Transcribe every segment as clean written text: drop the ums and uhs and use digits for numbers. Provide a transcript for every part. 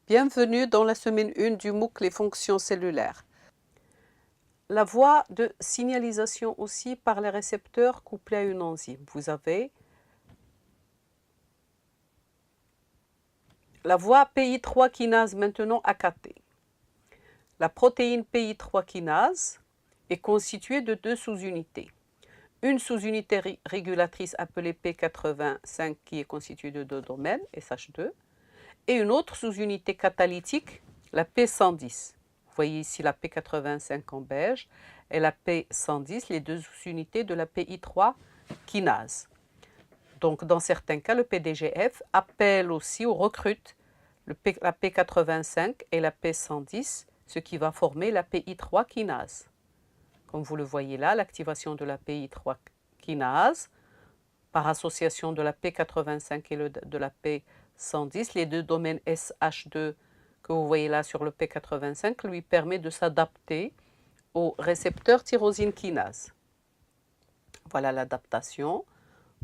Bienvenue dans la semaine 1 du MOOC Les fonctions cellulaires. La voie de signalisation aussi par les récepteurs couplés à une enzyme. Vous avez la voie PI3 kinase maintenant AKT. La protéine PI3 kinase est constituée de deux sous-unités. Une sous-unité régulatrice appelée P85 qui est constituée de deux domaines, SH2, et une autre sous-unité catalytique, la P110. Vous voyez ici la P85 en beige et la P110, les deux sous-unités de la PI3 kinase. Donc dans certains cas, le PDGF appelle aussi ou recrute la P85 et la P110, ce qui va former la PI3 kinase. Comme vous le voyez là, l'activation de la PI3 kinase par association de la P85 et de la P110, les deux domaines SH2 que vous voyez là sur le P85 lui permet de s'adapter au récepteur tyrosine kinase. Voilà l'adaptation,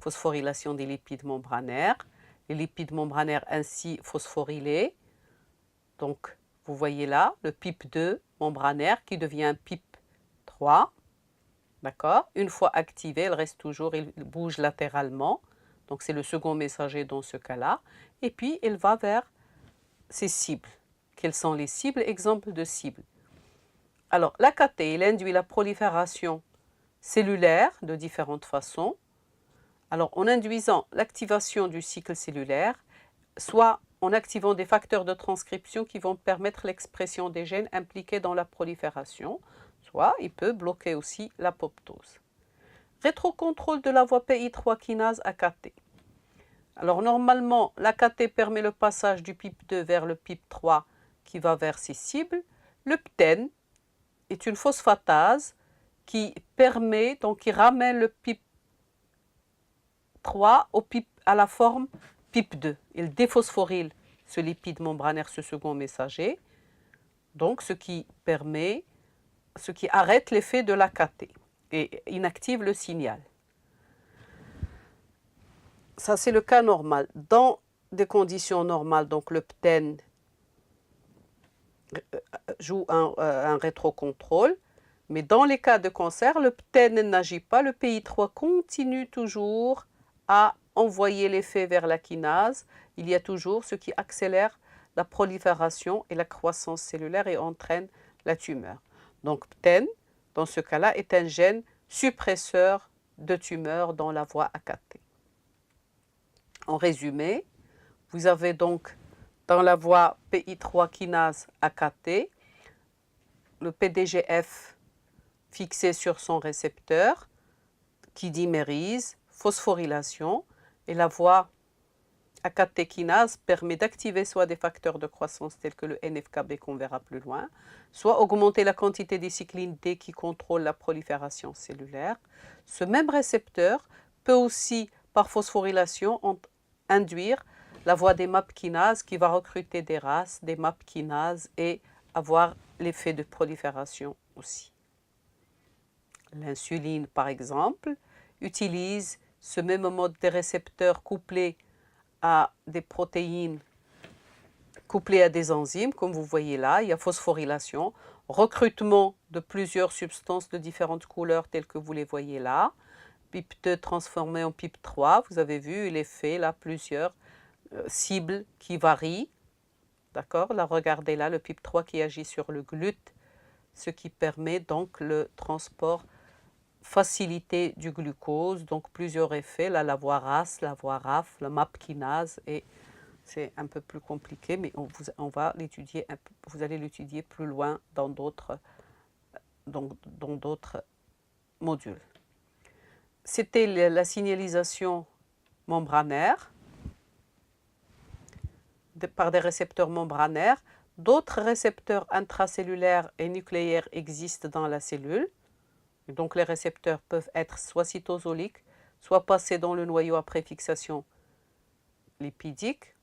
phosphorylation des lipides membranaires, les lipides membranaires ainsi phosphorylés. Donc vous voyez là le PIP2 membranaire qui devient PIP3. D'accord? Une fois activé, elle reste toujours, il bouge latéralement. Donc c'est le second messager dans ce cas-là. Et puis elle va vers ses cibles. Quelles sont les cibles? Exemple de cibles. Alors l'AKT, il induit la prolifération cellulaire de différentes façons. Alors en induisant l'activation du cycle cellulaire, soit en activant des facteurs de transcription qui vont permettre l'expression des gènes impliqués dans la prolifération, soit il peut bloquer aussi l'apoptose. Rétrocontrôle de la voie PI3 kinase AKT. Alors normalement, l'AKT permet le passage du PIP2 vers le PIP3 qui va vers ses cibles. Le PTEN est une phosphatase qui permet, donc qui ramène le PIP3 à la forme PIP2. Il déphosphoryle ce lipide membranaire, ce second messager, donc ce qui arrête l'effet de l'AKT et inactive le signal. Ça, c'est le cas normal. Dans des conditions normales, donc le PTEN joue un rétrocontrôle, mais dans les cas de cancer, le PTEN n'agit pas, le PI3 continue toujours à envoyer l'effet vers la kinase. Il y a toujours ce qui accélère la prolifération et la croissance cellulaire et entraîne la tumeur. Donc PTEN, dans ce cas-là, est un gène suppresseur de tumeur dans la voie AKT. En résumé, vous avez donc dans la voie PI3 kinase AKT, le PDGF fixé sur son récepteur qui dimérise, phosphorylation, et la voie AKT kinase permet d'activer soit des facteurs de croissance tels que le NF-κB qu'on verra plus loin, soit augmenter la quantité des cyclines D qui contrôlent la prolifération cellulaire. Ce même récepteur peut aussi, par phosphorylation, induire la voie des MAP kinases qui va recruter des RAS, des MAP kinases et avoir l'effet de prolifération aussi. L'insuline, par exemple, utilise ce même mode des récepteurs couplés à des protéines, couplés à des enzymes, comme vous voyez là. Il y a phosphorylation, recrutement de plusieurs substances de différentes couleurs telles que vous les voyez là. PIP2 transformé en PIP3, vous avez vu l'effet là, plusieurs cibles qui varient. D'accord? Là, regardez là, le PIP3 qui agit sur le GLUT, ce qui permet donc le transport facilité du glucose, donc plusieurs effets, là la voie RAS, la voie RAF, la MAP kinase, et c'est un peu plus compliqué, mais on va l'étudier, vous allez l'étudier plus loin dans d'autres modules. C'était la signalisation membranaire par des récepteurs membranaires. D'autres récepteurs intracellulaires et nucléaires existent dans la cellule. Et donc les récepteurs peuvent être soit cytosoliques, soit passés dans le noyau après fixation lipidique.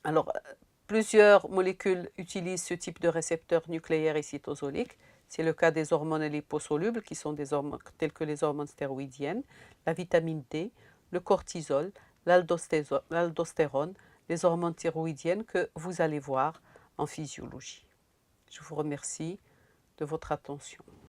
Alors, plusieurs molécules utilisent ce type de récepteurs nucléaires et cytosoliques. C'est le cas des hormones liposolubles, qui sont des hormones telles que les hormones stéroïdiennes, la vitamine D, le cortisol, l'aldostérone, les hormones thyroïdiennes que vous allez voir en physiologie. Je vous remercie de votre attention.